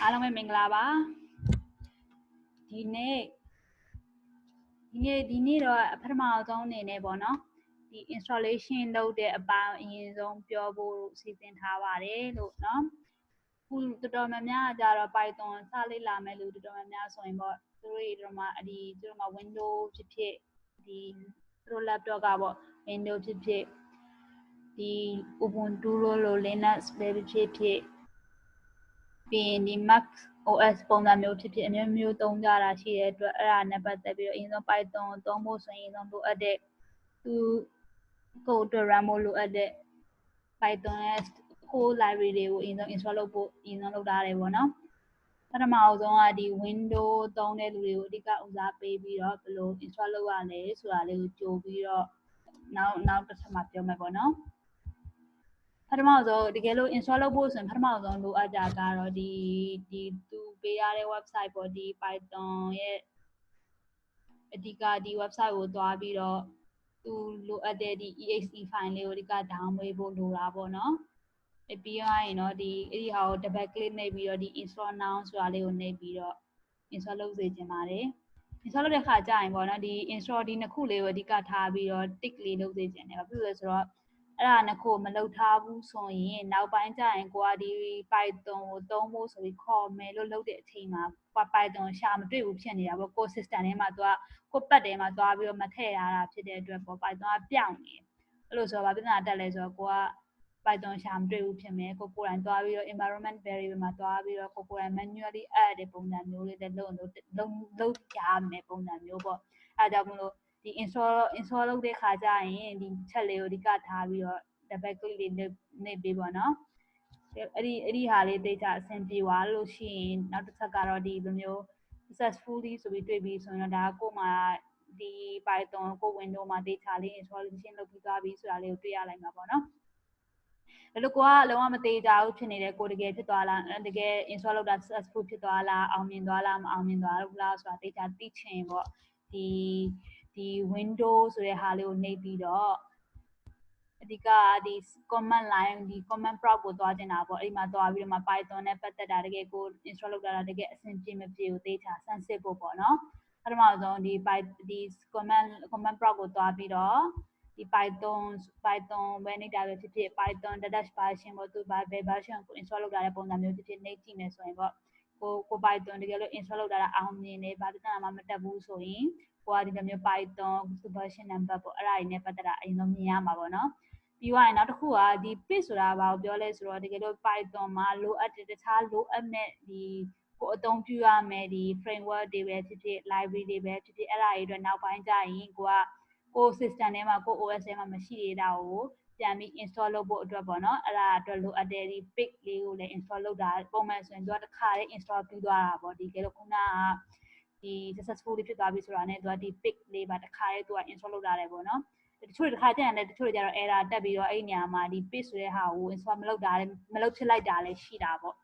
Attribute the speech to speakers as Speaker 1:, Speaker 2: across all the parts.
Speaker 1: အားလုံးပဲမင်္ဂလာပါဒီနေ့တော့ပထမဆုံးအနေနဲ့ပေါ့နော်ဒီ installation လုပ်တဲ့အပိုင်းအရင်ဆုံးပြောဖို့စီစဉ်ထားပါတယ်လို့နော်ခုတော်တော်များများကြတော့ Python စလေ့လာမယ်လို့တော်တော်များများဆိုရင်ပေါ့သူတို့မှာ Windows ဖြစ်ဖြစ်ဒီသူတို့ laptop ကပေါ့ Windows ဖြစ်ဖြစ်ဒီ Ubuntu လို့ Linux ပဲဖြစ်ဖြစ်ပြီးရင်ဒီ Mac OS ပုံစံမျိုးဖြစ်ဖြစ်အမျိုးမျိုးသုံးကြတာရှိတဲ့အတွက်အဲ့ဒါနဲ့ပတ်သက်ပြီးတော့အရင်ဆုံး Python သုံးဖို့ဆိုရင်လိုအပ်တဲ့သူကိုအတွက် run ဖို့လိုအပ်တဲ့ Python ရဲ့ whole library တွေကိုအရင်ဆုံး install လုပ်ဖို့အရင်ဆုံးလုပ်ထားတယ်ပေါ့နော်ပထမအောင်ဆုံးကဒီ Windows သုံးတဲ့လူတွေကိုအဓိကဦးစားပေးပြီးတော့ဘယ်လို install လုပ်ရလဲဆိုတာလေးကိုကြိုပြီးတော့နောက်တစ်ချက်မှပြောမယ်ပေါ့နော်ပထမဆုံးတကယ်လို့ install လုပ်ဖို့ဆိုရင်ပထမဆုံးလိုအပ်တာကတော့ဒီသူပေးရတဲ့ website ပေါ့ဒီ Python ရဲ့အဓိကဒီ website ကိုသွားပြီးတော့သူလိုအပ်တဲ့ဒီ exe file လေးကိုအဓိက download ဖို့လိုတာပေါ့နော်ပြီးရင်တော့အဲ့ဒီဟာကို double click နှိပ်ပြီးတော့ဒီ install now ဆိုတာလေးကိုနှိပ်ပြီးတော့ install လုပ်စေချင်ပါတယ် install လုပ်တဲ့အခါကျရင်ပေါ့နော်ဒီ install ဒီနှစ်ခုလေးကိုအဓိကထားပြီးတော့ tick လေးလုပ်စေချင်တယ်ဘာဖြစ်လို့လဲဆိုတော့အဲ့ဒါနှစ်ခုမလုပ်ထားဘူးဆိုရင်နောက်ပိုင်းကျရင်ကိုကဒီ Python ကိုသုံးဖို့ဆိုပြီးခေါ်မယ်လို့လုပ်တဲ့အချိန်မှာ Python ရှာမတွေ့ဘူးဖြစ်နေတာပေါ့ကို system ထဲမှာကိုပတ်ထဲမှာသွားပြီးတော့မထည့်ထားတာဖြစ်တဲ့အတွက်ပေါ့ Python ကပြောင်းနေတယ်အဲ့လိုဆိုတော့ဘာပြဿနာတက်လဲဆိုတော့ကိုက Python ရှာမတွေ့ဘူးဖြစ်မယ်ကိုယ်တိုင်သွားပြီးတော့ environment variable မှာသွားပြီးတော့ကိုယ်တိုင် manually add တဲ့ပုံစံမျိုးလေးလုပ်ကြမယ်ပုံစံမျိုးပေါ့အဲဒါကြောင့်မလို့ဒီ install လုပ်တဲ့ခါကျရင်ဒီချက်လေးကိုအဓိကထားပြီးတော့ double click လေးနှိပ်ပေးပါနော်အဲ့ဒီဟာလေးတေချာအဆင်ပြေသွားလို့ရှိရင်နောက်တစ်ချက်ကတော့ဒီလိုမျိုး successfully ဆိုပြီးတွေ့ပြီးဆိုရင်တော့ဒါကိုမှဒီ Python ကို Windows မှာတေချာလေး installation လုပ်ပြီးသွားပြီဆိုတာလေးကိုတွေ့ရလိုက်မှာပေါ့နော်ဒါလို့ကိုကလုံးဝမသေးကြဘူးဖြစ်နေတယ်ကိုတကယ်ဖြစ်သွားလားတကယ် install လုပ်တာ successful ဖြစ်သွားလားအောင်မြင်သွားလားမအောင်မြင်သွားဘူးလားဆိုတာတေချာသိချင်ပေါ့ဒီ Windows ဆိုတဲ့ဟာလေးကိုနှိပ်ပြီးတော့အဓိကဒီ command line ဒီ command prompt ကိုသွားတင်တာပေါ့အဲ့မှာသွားပြီးတော့မှ Python နဲ့ပတ်သက်တာတကယ်ကို install လုပ်တာတကယ်အဆင်ပြေမပြေကိုသေချာဆန်းစစ်ဖို့ပေါ့နော်ပထမဆုံးဒီ command prompt ကိုသွားပြီးတော့ဒီ Python ပဲနေတာပဲဖြစ်ဖြစ် Python dash version ပေါ့သူဘယ် version ကို install လုပ်တာတဲ့ပုံစံမျိုးဖြစ်ဖြစ်နှိပ်ကြည့်မယ်ဆိုရင်ပေါ့ကို Python တကယ်လို့ install လုပ်တာအောင်မြင်နေဘာပြဿနာမှမတက်ဘူးဆိုရင်ကိုကဒီလိုမျိုး Python version number ပေါ့အဲ့ဒါတွေနဲ့ပတ်သက်တာအရင်ဆုံးမြင်ရမှာပေါ့နော်ပြီးသွားရင်နောက်တစ်ခုကဒီ page ဆိုတာဘာကိုပြောလဲဆိုတော့တကယ်လို့ Python မှာလိုအပ်တဲ့တခြားလိုအပ်မဲ့ဒီကိုအသုံးပြုရမယ်ဒီ framework တွေပဲဖြစ်ဖြစ် library တွေပဲဖြစ်ဖြစ်အဲ့ဒါတွေအတွက်နောက်ပိုင်းကျရင်ကို system ထဲမှာကို OS ထဲမှာမရှိသေးတာကိုပြန်ပြီး install လုပ်ဖို့အတွက်ပေါ့နော်အဲ့ဒါအတွက်လိုအပ်တဲ့ဒီ page လေးကိုလည်း install လုပ်တာပုံမှန်ဆိုရင်သူကတစ်ခါလေး install ပြီးသွားတာပေါ့ဒီကဲလို့ခုနကဒီ successfully ဖြစ်သွားပြီဆိုတာနဲ့သူကဒီ page လေးပါတစ်ခါလေးသူက install လုပ်တာတယ်ပေါ့နော်တချို့တစ်ခါကျရင်လည်းတချို့ကျတော့ error တက်ပြီးတော့အဲ့နေရာမှာဒီ page ဆိုတဲ့ဟာကို install မလုပ်ဖြစ်လိုက်တာလည်းရှိတာပေါ့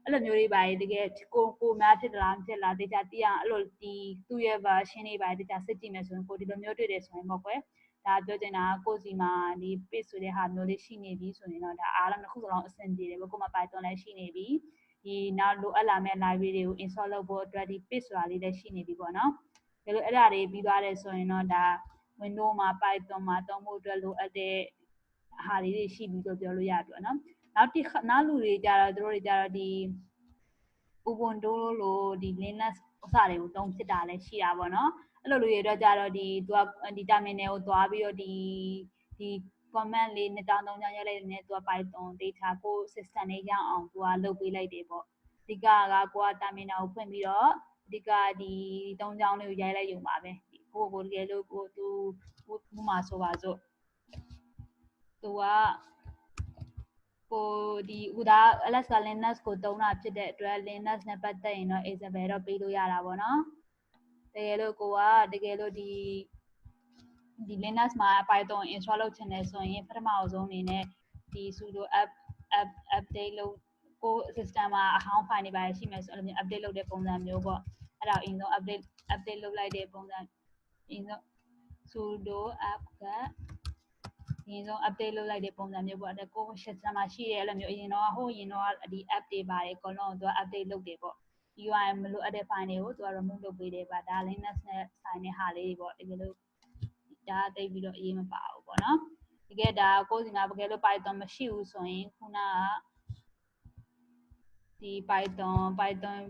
Speaker 1: အဲ့လိုမျိုးတွေပါတကယ်ကိုများဖြစ်လားမဖြစ်လားတေချာသိအောင်အဲ့လိုဒီသူ့ရဲ့ version တွေပါတေချာစစ်ကြည့်မယ်ဆိုရင်ကိုဒီလိုမျိုးတွေ့တယ်ဆိုရင်ပေါ့ကွယ်ဒါပြောချင်တာကိုစီမှာဒီ page ဆိုတဲ့ဟာမျိုးလေးရှိနေပြီဆိုရင်တော့ဒါအားလုံးတစ်ခုစလုံးအဆင်ပြေတယ်ပေါ့ကိုမှ Python လည်းရှိနေပြီဒီနောက်လိုအပ်လာမဲ့ library တွေကို install လုပ်ဖို့အတွက်ဒီ page ဆိုတာလေးလည်းရှိနေပြီပေါ့နော်ဒါလို့အဲ့ဒါတွေပြီးသွားတယ်ဆိုရင်တော့ဒါ Windows မှာ Python မှာသုံးဖို့အတွက်လိုအပ်တဲ့ဟာလေးတွေရှိပြီလို့ပြောလို့ရပြီပေါ့နော်နောက်လူတွေကြတော့သူတို့တွေကြတော့ဒီ Ubuntu လို့ဒီ Linux ဥစားတွေကိုသုံးဖြစ်တာလည်းရှိတာပေါ့နော်အဲ့လိုလူတွေတော့ကြတော့ဒီ terminal ကိုသွားပြီးတော့ဒီ command လေးနှစ်တောင်းသုံးချောင်းရိုက်လိုက်တဲ့သူက Python ဒေတာကို system နဲ့ရအောင်သူကလုပ်ပေးလိုက်တယ်ပေါ့အဓိကကိုက terminal ကိုဖွင့်ပြီးတော့အဓိကဒီသုံးချောင်းလေးကိုရိုက်လိုက်ရုံပါပဲကိုတကယ်လို့သူဥမာဆိုပါစို့သူကကိုဒီဥဒါ ls က linux ကိုသုံးတာဖြစ်တဲ့အတွက် linux နဲ့ပတ်သက်ရင်တော့ example တော့ပေးလို့ရတာပေါ့နော်တကယ်လို့ကိုကတကယ်လို့ဒီ linux မှာ python install လုပ်ချင်တယ်ဆိုရင်ပထမအဆုံးအနေနဲ့ဒီ sudo update လုပ်ကို system မှာအဟောင်း file တွေပါရှိမယ်ဆိုအဲ့လိုမျိုး update လုပ်တဲ့ပုံစံမျိုးပေါ့အဲ့ဒါအရင်ဆုံး update လုပ်လိုက်တဲ့ပုံစံအရင်ဆုံး sudo apt-get ဒီဆုံး update လုပ်လိုက်တဲ့ပုံစံမျိုးပေါ့အဲ့ကို system မှာရှိတယ်အဲ့လိုမျိုးအရင်တော့ဟိုရင်တော့ဒီ app တွေပါတယ်အကုန်လုံးသူက update လုပ်တယ်ပေါ့ UI မလိုအပ်တဲ့ file တွေကိုသူက remove လုပ်ပေးတယ်ပါဒါ Linux နဲ့ဆိုင်တဲ့ဟာလေးတွေပေါ့တကယ်လို့ဒါတိတ်ပြီးတော့အရေးမပါဘူးပေါ့နော်တကယ်ဒါကိုယ်စီမှာတကယ်လို့ Python မရှိဘူးဆိုရင်ခုနကဒီ Python အ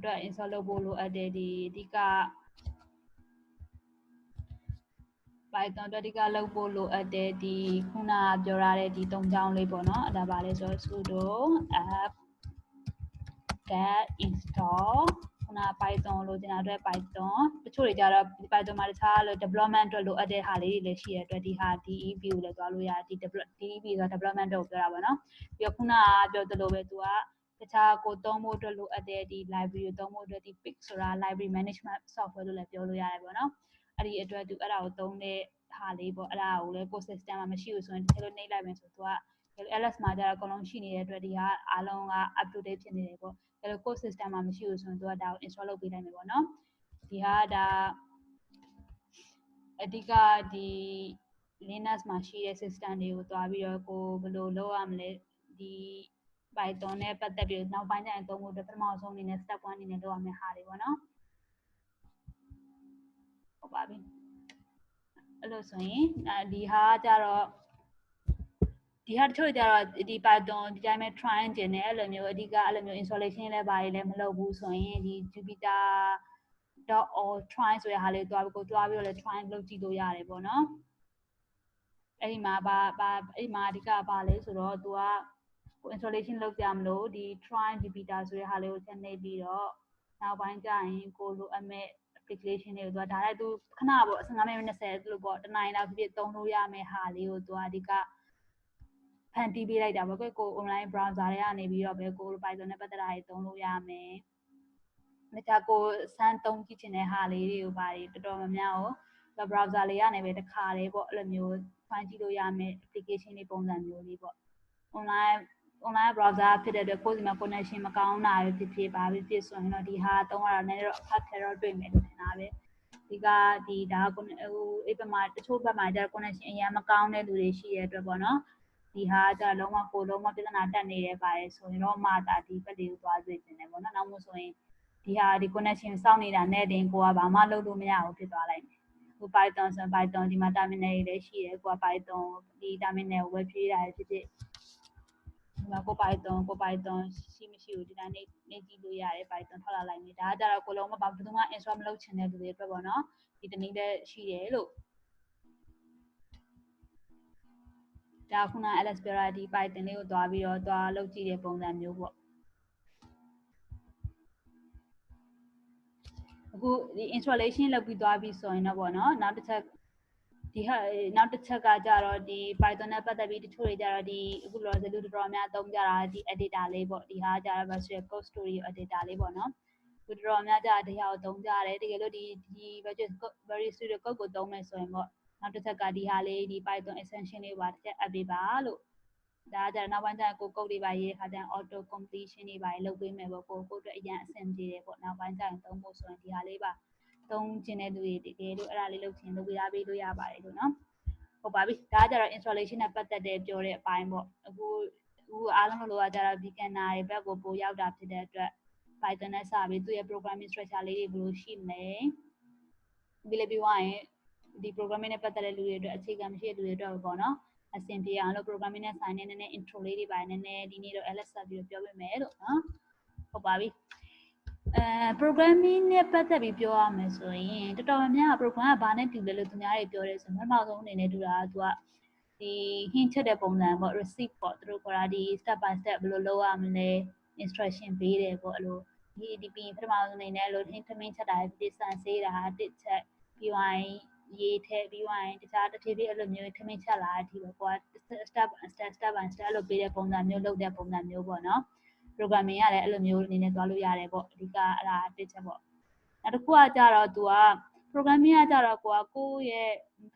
Speaker 1: တွက် install လုပ်ဖို့လိုအပ်တယ်ဒီအဓိက Python အတွက်အဓိကလုပ်ဖို့လိုအပ်တယ်ဒီခုနကပြောရတဲ့ဒီ၃ချောင်းလေးပေါ့နော်အဲ့ဒါပါလဲဆိုတော့ sudo app get install ခုန Python လိုချင်တာအတွက် Python တချို့တွေကြတော့ Python မှာတခြားလို့ development အတွက်လိုအပ်တဲ့ဟာလေးတွေလည်းရှိရတဲ့အတွက်ဒီဟာ DEV ကိုလည်းသွားလို့ရတယ်ဒီ DEV ဆိုတာ development အတွက်ကိုပြောတာပေါ့နော်ပြီးတော့ခုနကပြောသလိုပဲသူကတခြားကိုသုံးဖို့အတွက်လိုအပ်တဲ့ဒီ library ကိုသုံးဖို့အတွက်ဒီ Pix ဆိုတာ library management software လို့လည်းပြောလို့ရတယ်ပေါ့နော်အဲ့ဒီအတွက်သူအဲ့ဒါကိုသုံးတဲ့ဟာလေးပေါ့အဲ့ဒါကိုလည်းကို system မှာမရှိဘူးဆိုရင်တကယ်လို့နှိပ်လိုက်မယ်ဆိုသူက LS မှာကျတော့အကုန်လုံးရှိနေတဲ့အတွက်ဒီဟာအားလုံးက up to date ဖြစ်နေတယ်ပေါ့အဲ့လို code system မှာမရှိဘူးဆိုရင်သူကဒါကို install လုပ်ပေးနိုင်မယ်ပေါ့နော်ဒီဟာဒါအဓိကဒီ Linux မှာရှိတဲ့ system တွေကိုတွားပြီးတော့ကိုဘယ်လိုလုပ်ရမလဲဒီ Python နဲ့ပတ်သက်ပြီးနောက်ပိုင်းကျရင်သုံးဖို့အတွက်ပထမဆုံးအနေနဲ့ step 1အနေနဲ့လုပ်ရမယ့်ဟာတွေပေါ့နော်ဟုတ်ပါပြီအဲ့လိုဆိုရင်ဒီဟာကြတော့ဒီဟာတချို့ကြတော့ဒီ Python ဒီတိုင်းပဲ try ကျင်တယ်အဲ့လိုမျိုးအဓိကအဲ့လိုမျိုး installation လည်းဘာတွေလည်းမလုပ်ဘူးဆိုရင်ဒီ jupyter.org try ဆိုတဲ့ဟာလေးတွားပြီးတော့လည်း try လုပ်ကြည့်လို့ရတယ်ပေါ့နော်အဲ့ဒီမှာအဲ့ဒီမှာအဓိကဘာလဲဆိုတော့သူက installation လုပ်ကြမလို့ဒီ try jupyter ဆိုတဲ့ဟာလေးကိုဆက်နေပြီးတော့နောက်ပိုင်းကျရင်ကိုလိုအပ်မဲ့ application တွေကိုသူကဒါလည်းသူခဏပေါ့15မိနစ်20လို့ပေါ့တနိုင်လောက်ဖြစ်သုံးလို့ရမယ့်ဟာလေးကိုသူကအဓိကဖန်တီးပေးလိုက်တာပေါ့ကို online browser တွေကနေပြီးတော့ပဲကို Python နဲ့ပတ်သက်တာတွေသုံးလို့ရမယ်။ဒါကိုစမ်းသုံးကြည့်ချင်တဲ့ဟာလေးတွေကိုပါတော်တော်များများကို browser လေးကနေပဲတစ်ခါလေးပေါ့အဲ့လိုမျိုးဖိုင်းကြည့်လို့ရမယ် application တွေပုံစံမျိုးလေးပေါ့ online browser ဖြစ်တဲ့အတွက်ကိုယ်စီမှာ connection မကောင်းတာပဲဖြစ်ဖြစ်ပါဖြစ်ဆိုရင်တော့ဒီဟာသုံးရတာနည်းတော့အခက်ခဲတော့တွေ့မယ်လို့ထင်တာပဲဒီကဒီဒါဟိုအဲ့ဘက်မှာတချို့ဘက်မှာကျတော့ connection အရင်မကောင်းတဲ့လူတွေရှိတဲ့အတွက်ပေါ့နော်ဒီဟာကလုံးဝပြဿနာတက်နေတယ်ပါတယ်ဆိုရင်တော့မှဒါဒီဘက်လေးကိုသွားစေချင်တယ်ပေါ့နော်နောက်မှဆိုရင်ဒီဟာဒီ connection စောင့်နေတာနဲ့တင်ကိုကဘာမှလုပ်လို့မရဘူးဖြစ်သွားလိုက်မယ်ဟို Python ဆို Python ဒီမှာ terminal တွေလည်းရှိတယ်ကိုက Python ဒီ terminal ကိုဝယ်ဖြည့်တာဖြစ်ဖြစ်ဒီမှာကို Python ရှိမရှိကိုဒီတိုင်းနေကြည့်လို့ရတယ် Python ထွက်လာလိုက်နေဒါကကြတော့ကိုလုံးမဘာဘယ်သူမှ install မလုပ်ချင်တဲ့လူတွေအတွက်ပေါ့နော်ဒီတနည်းလည်းရှိတယ်လို့ဒါခုန LS ပြောတာဒီ Python လေးကိုသွားပြီးတော့သွားလုပ်ကြည့်တဲ့ပုံစံမျိုးပေါ့အခုဒီ installation လုပ်ပြီးသွားပြီဆိုရင်တော့ပေါ့နော်နောက်တစ်ချက်ဒီဟာနောက်တစ်ချက်ကကြတော့ဒီ Python နဲ့ပတ်သက်ပြီးတချို့တွေကြတော့ဒီအခုလောဆယ်လူတော်တော်များသုံးကြတာဒီ editor လေးပေါ့ဒီဟာကြတော့ Visual Code Studio editor လေးပေါ့နော်လူတော်တော်များကြဒီဟာကိုသုံးကြတယ်တကယ်လို့ဒီ Visual Studio Code ကိုသုံးမယ်ဆိုရင်ပေါ့နောက်တစ်ချက်ကဒီဟာလေးဒီ Python extension လေးပါတစ်ချက် add ပေးပါလို့ဒါကြတော့နောက်ပိုင်းကျရင်ကို code တွေပါရေးတဲ့ခါကျရင် auto completion တွေပါလုပ်ပေးမယ်ပေါ့ကိုအတွက်အရင်အဆင်ပြေတယ်ပေါ့နောက်ပိုင်းကျရင်သုံးဖို့ဆိုရင်ဒီဟာလေးပါသုံးကျင်တဲ့လူတွေတကယ်လို့အဲ့ဒါလေးလုပ်ချင်လုပ်ပေးလို့ရပါတယ်လို့နော်ဟုတ်ပါပြီဒါကြတော့ installation နဲ့ပတ်သက်တဲ့ပြောတဲ့အပိုင်းပေါ့အခုအားလုံးလိုကကြတော့ beginner တွေဘက်ကိုပို့ရောက်တာဖြစ်တဲ့အတွက် Python နဲ့စပြီးသူ့ရဲ့ programming structure လေးတွေဘယ်လိုရှိမလဲပြီးလည်းပြီးသွားရင်ဒီ programming နဲ့ပတ်သက်တဲ့လူတွေအတွက်အခြေခံမရှိတဲ့လူတွေအတွက်ပေါ့နော်အဆင်ပြေအောင်လို့ programming နဲ့ဆိုင်တဲ့နည်းနည်း intro လေးတွေပါနည်းနည်းဒီနေ့တော့ LS ဆက်ပြီးပြောပြမယ်လို့နော်ဟုတ်ပါပြီprogramming နဲ့ပတ်သက်ပြီးပြောရမယ်ဆိုရင်တော်တော်များများ program ကဘာနဲ့တူလဲလို့သူများတွေပြောတယ်ဆိုရင်ပထမဆုံးအနေနဲ့တူတာကသူကဒီ hint ချက်တဲ့ပုံစံပေါ့ receipt ပေါ့သူတို့ခေါ်တာဒီ step by step ဘယ်လိုလုပ်ရမလဲ instruction ပေးတယ်ပေါ့အဲ့လိုဒီပြီးပထမဆုံးအနေနဲ့အဲ့လို hint ထမင်းချက်တာဒီစံစေးတာတစ်ချက်ပြီးဝိုင်းရေးထည့်ပြီးဝိုင်းတခြားတစ်ဖြည်းဖြည်းအဲ့လိုမျိုးထမင်းချက်လာတဲ့အထိပဲကိုက step by step အဲ့လိုပေးတဲ့ပုံစံမျိုးလုပ်တဲ့ပုံစံမျိုးပေါ့နော်programming ကလည်းအဲ့လိုမျိုးအနေနဲ့သွားလို့ရတယ်ပေါ့အဓိကအဲ့ဒါတစ်ချက်ပေါ့နောက်တစ်ခုကကြတော့သူက programming ကကြတော့ကိုယ့်ရဲ့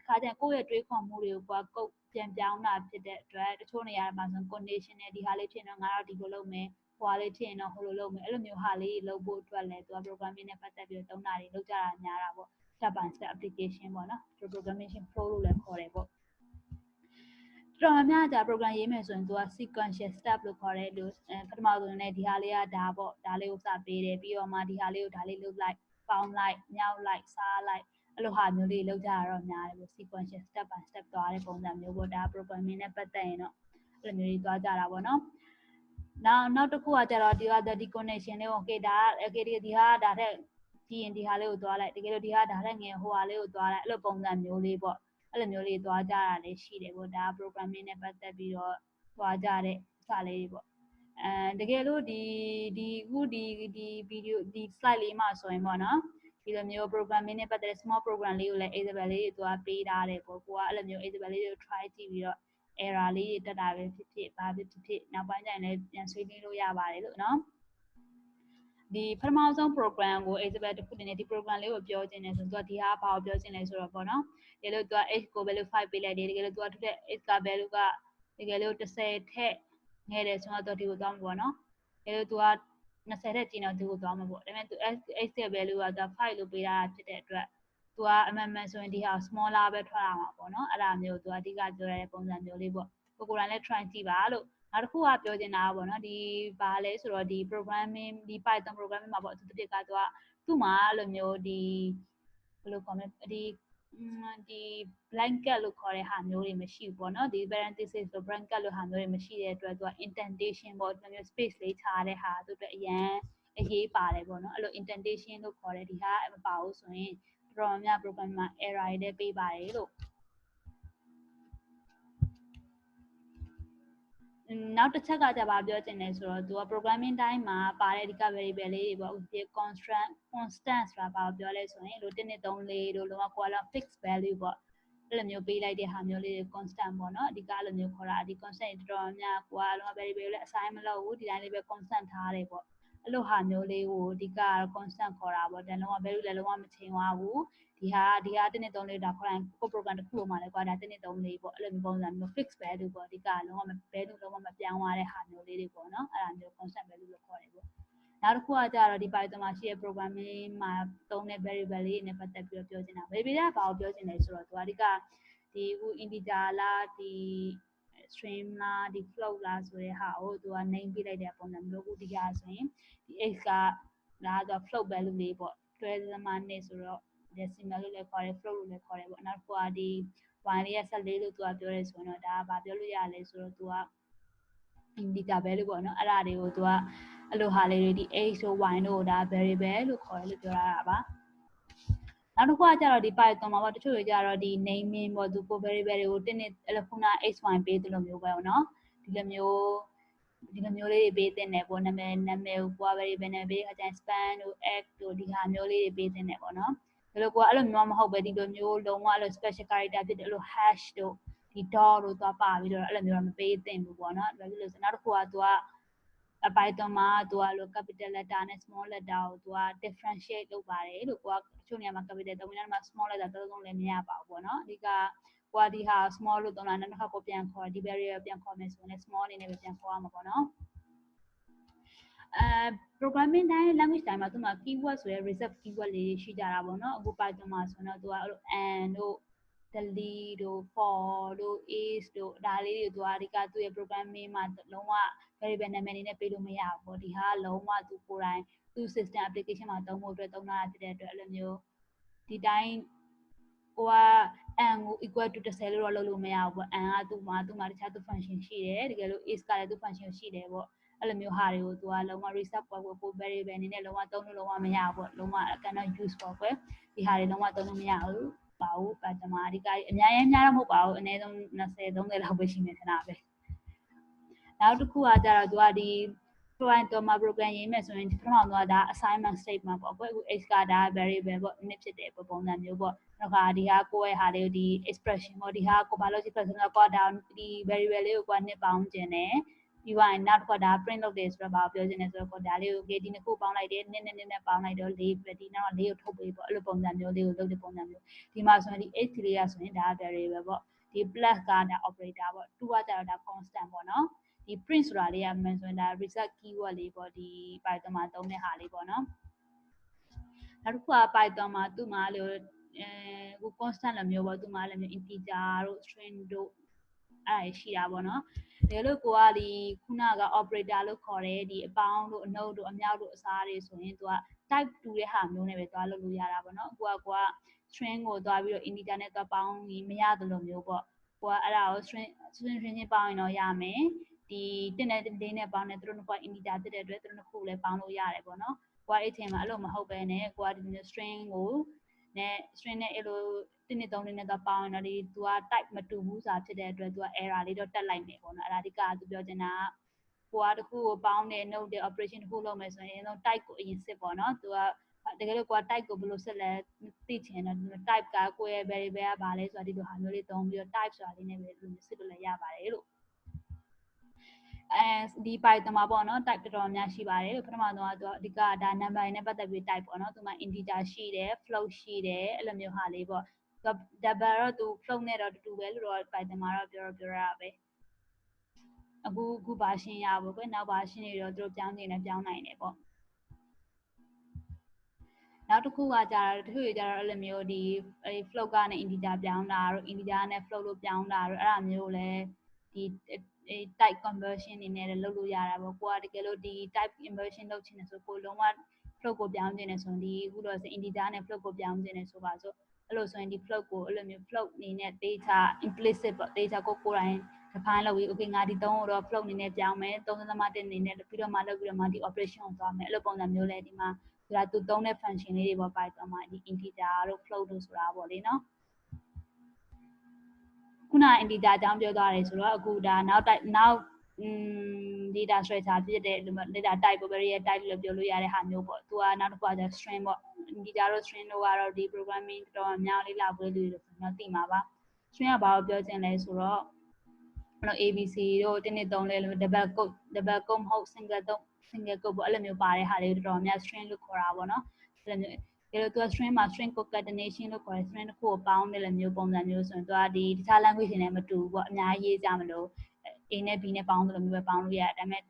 Speaker 1: ခါကျရင်ကိုယ့်ရဲ့တွေးခေါ်မှုတွေကိုကုတ်ပြန်ပြောင်းတာဖြစ်တဲ့အတွက်တချို့နေရာမှာဆို conditional ဒီဟာလေးဖြစ်ရင်တော့ငါတော့ဒီလိုလုပ်မယ်ဟိုဟာလေးဖြစ်ရင်တော့ဟိုလိုလုပ်မယ်အဲ့လိုမျိုးဟာလေးလုပ်ဖို့အတွက်လည်းသူက programming နဲ့ပတ်သက်ပြီးသုံးတာတွေလုပ်ကြတာများတာပေါ့ step by step application ပေါ့နော် programming flow လို့လည်းခေါ်တယ်ပေါ့ တော်တော်များများ program ရေးမယ်ဆိုရင် तू က sequential step လို့ခေါ်တယ်လို့ပထမဆုံးနဲ့ဒီဟာလေးကဒါပေါ့ဒါလေးကိုစပေးတယ်ပြီးတော့မှဒီဟာလေးကိုဒါလေးလုပ်လိုက်ပေါင်းလိုက်မြောက်လိုက်စားလိုက်အဲ့လိုဟာမျိုးလေးလုပ်ကြရတော့များတယ်ပေါ့ sequential step by step သွားတဲ့ပုံစံမျိုးပေါ့ဒါ programming နဲ့ပတ်သက်ရင်တော့အဲ့လိုမျိုးကြီးသွားကြတာပေါ့နော်နောက်တစ်ခုကကျတော့ဒီက the connection လေးကို okay ဒါ okay ဒီဟာဒါထက်ကြည့်ရင်ဒီဟာလေးကိုသွားလိုက်တကယ်လို့ဒီဟာဒါထက်ငယ်ဟိုဟာလေးကိုသွားလိုက်အဲ့လိုပုံစံမျိုးလေးပေါ့အဲ့လိုမျိုးလေးသွားကြတာလေးရှိတယ်ပေါ့ဒါ programming နဲ့ပတ်သက်ပြီးတော့သွားကြတဲ့စာလေးတွေပေါ့တကယ်လို့အခုဒီ video ဒီ slide လေးမှာဆိုရင်ပေါ့နော်ဒီလိုမျိုး programming နဲ့ပတ်သက်တဲ့ small program လေးကိုလည်း Isabel လေးတွေသွားပေးထားတယ်ပေါ့ကိုကအဲ့လိုမျိုး Isabel လေးတွေကို try ကြည့်ပြီးတော့ error လေးတွေတက်တာပဲဖြစ်ဖြစ်ဘာဖြစ်နောက်ပိုင်းကျရင်လည်းပြန်ဆွေးနွေးလို့ရပါတယ်လို့နော်ဒီပထမဆုံး program ကို Isabel တစ်ခုတည်းနဲ့ဒီ program လေးကိုပြောခြင်းတယ်ဆိုတော့သူကဒီဟာဘာကိုပြောခြင်းလဲဆိုတော့ပေါ့နော်တကယ်လို့သူက h ကို value 5ပေးလိုက်တယ်တကယ်လို့သူကထုတ်တဲ့ h က value ကတကယ်လို့10ထက်ငယ်တယ်ဆိုတော့သူဒီကိုသွားမှာပေါ့နော်တကယ်လို့သူက20ထက်ကျင်းတော့ဒီကိုသွားမှာပေါ့ဒါပေမဲ့သူ h ရဲ့ value ကသူ5လို့ပေးထားတာဖြစ်တဲ့အတွက်သူကအမှန်မှန်ဆိုရင်ဒီဟာ smaller ပဲထွက်လာမှာပေါ့နော်အဲ့ဒါမျိုးသူအဓိကပြောရတဲ့ပုံစံမျိုးလေးပေါ့ကိုယ်တိုင်လည်း try ကြည့်ပါလို့နောက်တစ်ခုကပြောချင်တာပေါ့နော်ဒီဘာလဲဆိုတော့ဒီ programming ဒီ Python programming မှာပေါ့အထူးသဖြင့်ကသူ့မှာအဲ့လိုမျိုးဒီဘယ်လိုခေါ်မလဲဒီ blanket လို့ခေါ်တဲ့ဟာမျိုးတွေမရှိဘူးပေါ့နော်ဒီ parenthesis လို့ blanket လို့ဟာမျိုးတွေမရှိတဲ့အတွက်သူက indentation ပေါ့ဒီမျိုး space လေးခြားတဲ့ဟာသူတို့အရန်အရေးပါတယ်ပေါ့နော်အဲ့လို indentation လို့ခေါ်တဲ့ဒီဟာမပါဘူးဆိုရင်တော်တော်များ program မှာ error တွေလည်းပေးပါတယ်လို့နောက်တစ်ချက်ကကြပါပြောချင်တယ်ဆိုတော့သူက programming တိုင်းမှာပါတဲ့ဒီက variable လေးတွေပေါ့ဥပမာ constant ဆိုတာဘာပြောလဲဆိုရင်လို့1 2 3 4တို့လုံးဝကိုယ်က fixed value ပေါ့အဲ့လိုမျိုးပေးလိုက်တဲ့ဟာမျိုးလေးတွေ constant ပေါ့နော်အဓိကအဲ့လိုမျိုးခေါ်တာဒီ constant တွေတော်တော်များကိုယ်ကလုံးဝ variable လည်း assign မလုပ်ဘူးဒီတိုင်းလေးပဲ constant ထားတယ်ပေါ့အဲ့လိုဟာမျိုးလေးကိုအဓိက constant ခေါ်တာပေါ့ဒါလုံးဝ value လည်းလုံးဝမချိန်သွားဘူးဒီဟာ1 2 3 4ဒါခေါ်တိုင်းကို program တစ်ခုလုံးမှာလည်းကွာဒါ1 2 3 4ပေါ့အဲ့လိုမျိုးပုံစံမျိုး fixed value ပေါ့အဓိကလုံးဝ value လုံးဝမပြောင်းသွားတဲ့ဟာမျိုးလေးတွေပေါ့နော်အဲ့ဒါမျိုး constant value လို့ခေါ်တယ်ပေါ့နောက်တစ်ခုကကြတော့ဒီ Python မှာရှိတဲ့ programming မှာသုံးတဲ့ variable လေးတွေနဲ့ပတ်သက်ပြီးတော့ပြောချင်တာ variable ကဘာကိုပြောချင်လဲဆိုတော့သူအဓိကဒီအခု integer လားဒီ string လားဒီ float လားဆိုတဲ့ဟာကိုသူက name ပေးလိုက်တဲ့ပုံစံမျိုးအခုဒီဟာဆိုရင်ဒီ x ကဒါဆို float value လေးပေါ့တွဲစမှနဲ့ဆိုတော့ decimal လို့လည်းခေါ်တယ် float လို့လည်းခေါ်တယ်ပေါ့နောက်တစ်ခုကဒီ y လေးက14လို့သူကပြောရဲဆိုတော့ဒါကဘာပြောလို့ရလဲဆိုတော့သူက integer value ပေါ့နော်အဲ့ဒါတွေကိုသူကအဲ့လိုဟာလေးတွေဒီ x တို့ y တို့ဒါ variable လို့ခေါ်တယ်လို့ပြောရတာပါနောက်တစ်ခုကကြတော့ဒီ Python မှာပေါ့တချို့တွေကြတော့ဒီ naming ပေါ့သူကို variable တွေကိုတင်းနေအဲ့လိုခုန x y ပေးသလိုမျိုးပဲเนาะဒီလိုမျိုးလေးတွေပေးတင်တယ်ပေါ့နာမည်ကိုကို variable နဲ့ပေးခါကျရင် span တို့ x တို့ဒီဟာမျိုးလေးတွေပေးတင်တယ်ပေါ့เนาะဒါလို့ကိုအဲ့လိုမျိုးမဟုတ်ပဲဒီလိုမျိုးလုံးဝအဲ့လို special character ဖြစ်တယ်အဲ့လို hash တို့ဒီ dot တို့သွားပါပြီးတော့အဲ့လိုမျိုးမပေးသင့်ဘူးပေါ့เนาะဒါလို့ဆိုနောက်တစ်ခုကသူကPython မှာသူကလို့ capital letter နဲ့ small letter ကိုသူက differentiate လုပ်ပါတယ်လို့ကိုကတချို့နေရာမှာ capital သုံးနေရာမှာ small letter သုံးလည်းမရပါဘူးပေါ့နော်အဓိကကိုကဒီဟာ small လို့သုံးတာနောက်တစ်ခါကိုပြန်ခေါ်ဒီ variable ပြန်ခေါ်မယ်ဆိုရင် small အနေနဲ့ပဲပြန်ခေါ်ရမှာပေါ့နော်programming တိုင်း language တိုင်းမှာသူမှာ keyword ဆိုရယ် reserve keyword လေးရှိကြတာပေါ့နော်အခု Python မှာဆိုတော့သူကအဲ့လို and တို့ delete တို့ for တို့ is တို့ဒါလေးတွေသူကအဓိကသူ့ရဲ့ programming မှာလုံးဝ variable နာမည်နေနဲ့ပေးလို့မရဘူးပေါ့ဒီဟာလုံးဝသူကိုယ်တိုင်သူ့ system application မှာသုံးဖို့အတွက်သုံးထားတာဖြစ်တဲ့အတွက်အဲ့လိုမျိုးဒီတိုင်းကိုက and ကို equal to 10လို့တော့လုပ်လို့မရဘူးပေါ့ and ကသူ့မှာတခြားသူ function ရှိတယ်တကယ်လို့ is ကလည်းသူ့ function ရှိတယ်ပေါ့အဲ့လိုမျိုးဟာတွေကိုသူကလုံးဝ reset ပေါ်ကို variable အနေနဲ့လုံးဝသုံးလို့လုံးဝမရဘူးပေါ့လုံးဝ cannot use ပေါ့ကွယ်ဒီဟာတွေလုံးဝသုံးလို့မရဘူးပါဘူးPython မှာအဓိကအများကြီးများတော့မဟုတ်ပါဘူးအနည်းဆုံး20 30လောက်ပဲရှိနေထင်တာပဲနောက်တစ်ခုကကြတော့သူကဒီ Python မှာ program ရေးမယ်ဆိုရင်ပထမဆုံးကဒါ assignment statement ပေါ့ကွယ်အခု x ကဒါ variable ပေါ့ init ဖြစ်တယ်ပုံစံမျိုးပေါ့နောက်ကဒီဟာကိုယ့်ရဲ့ဟာလေးဒီ expression ပေါ့ဒီဟာကိုဘာလို့ expression ဆိုတော့ကိုဒါဒီ variable လေးကိုကိုနှစ်ပေါင်းခြင်းတယ်ပြီးသွားရင်နောက်တစ်ခါဒါ print လုပ်တယ်ဆိုတော့ဘာပြောချင်လဲဆိုတော့ဒါလေးကိုဒီနှစ်ခုပေါင်းလိုက်တယ်နှစ်နဲ့ပေါင်းလိုက်တော့4ပဲဒီနောက်4ကိုထုတ်ပေးပေါ့အဲ့လိုပုံစံမျိုးလေးကိုလုပ်တဲ့ပုံစံမျိုးဒီမှာဆိုရင်ဒီ h လေးကဆိုရင်ဒါ variable ပေါ့ဒီ plus ကဒါ operator ပေါ့2ကကျတော့ဒါ constant ပေါ့နော်ဒီ print ဆိုတာလေးကမှန်ဆိုရင်ဒါ result keyword လေးပေါ့ဒီ Python မှာသုံးတဲ့ဟာလေးပေါ့နော်နောက်တစ်ခုက Python မှာသူ့မှာလို့ဟို constant လိုမျိုးပေါ့သူ့မှာလည်းမျိုး integer တို့ string တို့ အဲ့ဒါရှိတာပေါ့နော်ဒါလို့ကိုကဒီခုနက operator လို့ခေါ်တယ်ဒီအပေါင်းတို့အနှုတ်တို့အမြောက်တို့အစားတွေဆိုရင်သူက type တူတဲ့ဟာမျိုးနဲ့ပဲသွားလုပ်လို့ရတာပေါ့နော်ကိုက string ကိုသွားပြီးတော့ integer နဲ့သွားပေါင်းရင်မရသလိုမျိုးပေါ့ကိုကအဲ့ဒါကို string ချင်းပေါင်းရင်တော့ရမယ်ဒီတင်တဲ့တင်းနဲ့ပေါင်းတဲ့သူတို့နှစ်ခု integer ဖြစ်တဲ့အတွက်သူတို့နှစ်ခုလည်းပေါင်းလို့ရတယ်ပေါ့နော်ကိုကအဲ့ချိန်မှာအဲ့လိုမဟုတ်ဘဲနဲ့ကိုကဒီ string ကိုနဲ့ string နဲ့အဲ့လို1 2 3နဲ့တော့ပေါင်းရင်တော့ဒီ तू က type မတူဘူးဆိုတာဖြစ်တဲ့အတွက် तू က error လေးတော့တက်လိုက်မယ်ပေါ့နော်အဲ့ဒါအဓိက तू ပြောချင်တာကကိုကတခုကိုပေါင်းတဲ့ note တဲ့ operation တခုလုပ်မယ်ဆိုရင်အရင်ဆုံး type ကိုအရင်စစ်ပေါ့နော် तू ကတကယ်လို့ကိုက type ကိုဘယ်လိုစစ်လဲသိချင်တော့ type ကကိုရဲ့ variable ကဘာလဲဆိုတာဒီလိုဟာမျိုးလေးသုံးပြီးတော့ type ဆိုတာလေးနဲ့ပဲစစ်လို့လည်းရပါတယ်လို့ဒီ Python မှာပေါ့နော် type တော်တော်များရှိပါတယ်လို့ပထမဆုံးကသူအဓိကဒါ number နဲ့ပတ်သက်ပြီး type ပေါ့နော်သူမှာ integer ရှိတယ် float ရှိတယ်အဲ့လိုမျိုးဟာလေးပေါ့သူ double တော့သူ float နဲ့တော့တူပဲလို့တော့ Python မှာတော့ပြောရတာပဲအခု version ရဖို့ကွနောက် version တွေတော့သူတို့ပြောင်းနေတယ်ပြောင်းနိုင်တယ်ပေါ့နောက်တစ်ခုကကြတော့တချို့တွေကြတော့အဲ့လိုမျိုးဒီ float ကနေ integer ပြောင်းတာတို့ integer နဲ့ float လို့ပြောင်းတာတို့အဲ့ဒါမျိုးလည်းဒီ type conversion အနေနဲ့လည်းလုပ်လို့ရတာပေါ့ကိုကတကယ်လို့ဒီ type conversion လုပ်ချင်တယ်ဆိုကိုလုံးဝ float ကိုပြောင်းချင်တယ်ဆိုရင်ဒီအခုတော့ integer နဲ့ float ကိုပြောင်းချင်တယ်ဆိုပါစို့အဲ့လိုဆိုရင်ဒီ float ကိုအဲ့လိုမျိုး float အနေနဲ့ data implicit ပေါ့ data ကိုကိုယ်တိုင် define လုပ်ပြီး okay ငါဒီ3ကိုတော့ float အနေနဲ့ပြောင်းမယ်3.1အနေနဲ့ပြီးတော့မှလုပ်ပြီးတော့မှဒီ operation ကိုသွားမယ်အဲ့လိုပုံစံမျိုးလဲဒီမှာဒါသူသုံးတဲ့ function လေးတွေပေါ့ Python မှာဒီ integer တို့ float တို့ဆိုတာပေါ့လေနော်ခုန integer အကြောင်းပြောသွားတယ်ဆိုတော့အခုဒါနောက် data structure ဖြစ်တဲ့ data type ပေါ့ variable type လို့ပြောလို့ရတဲ့ဟာမျိုးပေါ့သူကနောက်တစ်ခုက string ပေါ့ integer တို့ string တို့ကတော့ဒီ programming တော်တော်များလေးလာပွဲလူတွေဆိုတော့သိမှာပါ string ကဘာကိုပြောချင်လဲဆိုတော့ABC တို့1 2 3လဲလို့ double quote မဟုတ် single quote ပေါ့အဲ့လိုမျိုးပါတဲ့ဟာလေးတော်တော်များ string လို့ခေါ်တာပေါ့နော်အဲ့လိုမျိုးသူက string မှာ string concatenation လို့ခေါ်တယ် string တစ်ခုကိုပေါင်းတယ်လို့မျိုးပုံစံမျိုးဆိုရင်သူကဒီတခြား language တွေနဲ့မတူဘူးပေါ့အများကြီးရေးကြမလို့ A နဲ့ B နဲ့ပေါင်းတယ်လို့မျိုးပဲပေါင်းလို့ရတယ်ဒါပေမဲ့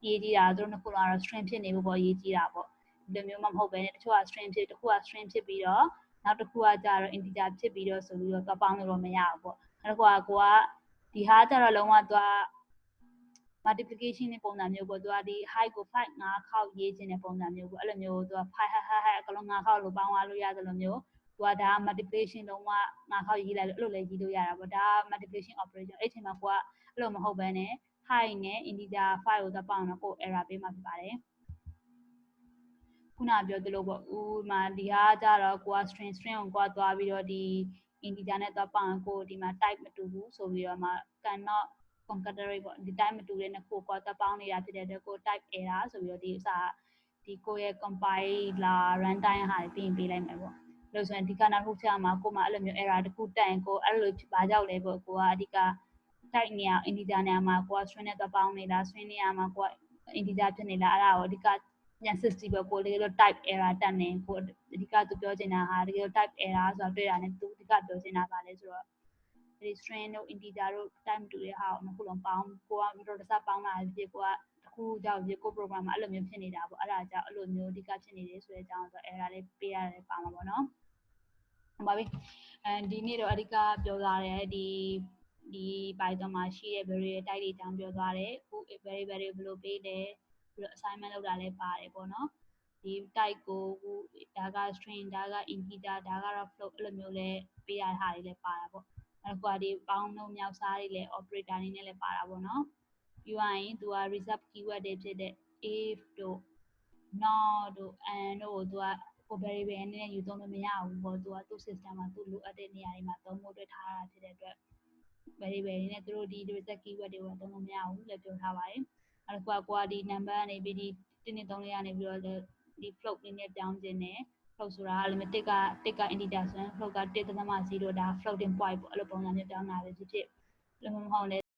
Speaker 1: ရေးကြည့်တာသူတို့နှစ်ခုလုံးကတော့ string ဖြစ်နေဖို့ပေါ့ရေးကြည့်တာပေါ့ဒီလိုမျိုးမှမဟုတ်ဘဲနဲ့တချို့က string ဖြစ်တစ်ခုက string ဖြစ်ပြီးတော့နောက်တစ်ခုကကြတော့ integer ဖြစ်ပြီးတော့ဆိုပြီးတော့ပေါင်းလို့တော့မရဘူးပေါ့အဲ့တော့ကိုကဒီဟာကြတော့လုံးဝသူက multiplication ပုံစံမျိုးပေါ့သူကဒီ height ကို5 5ခေါက်ရေးခြင်းတဲ့ပုံစံမျိုးပေါ့အဲ့လိုမျိုးသူက5 အကလုံး5ခေါက်လို့ပေါင်းသွားလို့ရတယ်လို့မျိုးသူကဒါ multiplication လုံးဝ5ခေါက်ရေးလိုက်လို့အဲ့လိုလည်းရေးလို့ရတာပေါ့ဒါ multiplication operation အဲ့ချိန်မှာကိုကအဲ့လိုမဟုတ်ဘဲနဲ့ height နဲ့ integer 5ကိုသွားပေါင်းတော့ကို error ပေးမှာဖြစ်ပါတယ်ခုနပြောသလိုပေါ့ဥမာဒီဟာကြတော့ကိုက string ကိုကိုကသွားပြီးတော့ဒီ integer နဲ့သွားပေါင်းကိုဒီမှာ type မတူဘူးဆိုပြီးတော့မှ cannot concatenate ပေါ့ဒီ type မတူတဲ့နှစ်ခုကိုသွားပေါင်းနေတာဖြစ်တဲ့အတွက်ကို type error ဆိုပြီးတော့ဒီဥစားဒီကိုရဲ့ compiler runtime ဟာပြင်ပေးလိုက်မယ်ပေါ့လို့ဆိုရင်ဒီကနောက်တစ်ခုချက်မှာကိုမှအဲ့လိုမျိုး error တစ်ခုတက်ရင်ကိုအဲ့လိုဘာကြောက်လဲပေါ့ကိုကအဓိက type နေရာ integer နေရာမှာကိုက string နဲ့သွားပေါင်းနေတာ string နေရာမှာကိုက integer ဖြစ်နေတာအဲ့ဒါကိုအဓိကပြန်စစ်ကြည့်ပေါ့ကိုတကယ်လို့ type error တက်နေကိုအဓိကသူပြောချင်တာဟာတကယ်လို့ type error ဆိုတာတွေ့တာနဲ့သူအဓိကပြောချင်တာပါလဲဆိုတော့ဒီ string တို့ integer တို့ type တူတဲ့ဟာကိုနှစ်ခုလုံးပေါင်းကိုကတော်တော်ပေါင်းတာဖြစ်ကိုကတစ်ခုကြောက်ပြီးကို program မှာအဲ့လိုမျိုးဖြစ်နေတာပေါ့အဲ့ဒါကြောင့်အဲ့လိုမျိုးအဓိကဖြစ်နေတယ်ဆိုတဲ့အကြောင်းဆို error လေးပေးရတယ်ပါမှာပေါ့နော်ဟုတ်ပါပြီဒီနေ့တော့အဓိကပြောသွားတယ်ဒီ Python မှာရှိတဲ့ variable type တွေအကြောင်းပြောသွားတယ်အခု variable တွေဘယ်လိုပေးလဲပြီးတော့ assignment လုပ်တာလည်းပါတယ်ပေါ့နော်ဒီ type ကိုဒါက string ဒါက integer ဒါကတော့ float အဲ့လိုမျိုးလဲပေးရတဲ့ဟာတွေလည်းပါတာပေါ့အဲ့ကွာဒီပေါင်းလုံးမြောက်စားတွေလည်း operator နေနဲ့လည်းပါတာပေါ့နော်ပြီးရင်သူက reserve keyword တွေဖြစ်တဲ့ if တို့ not တို့ and တို့သူကကို variable အနေနဲ့ယူသုံးလို့မရဘူးပေါ့သူကသူ့ system မှာသူ့လိုအပ်တဲ့နေရာတွေမှာသုံးဖို့အတွက်ထားတာဖြစ်တဲ့အတွက် variable တွေနဲ့သူတို့ဒီ reserve keyword တွေကိုသုံးလို့မရဘူးလည်းပြောထားပါတယ်အဲ့ကွာကိုကဒီ number ကနေပြီးဒီ1 2 3 4ကနေပြီးတော့ဒီ float လေးနဲ့ပြောင်းခြင်းနဲ့ float ဆိုတာကလည်းတစ်က integer ဆိုရင် float က 1.0 ဒါ floating point ပေါ့အဲ့လိုပုံစံမျိုးပြောင်းတာပဲဖြစ်ဖြစ်လည်းမဟုတ်လေ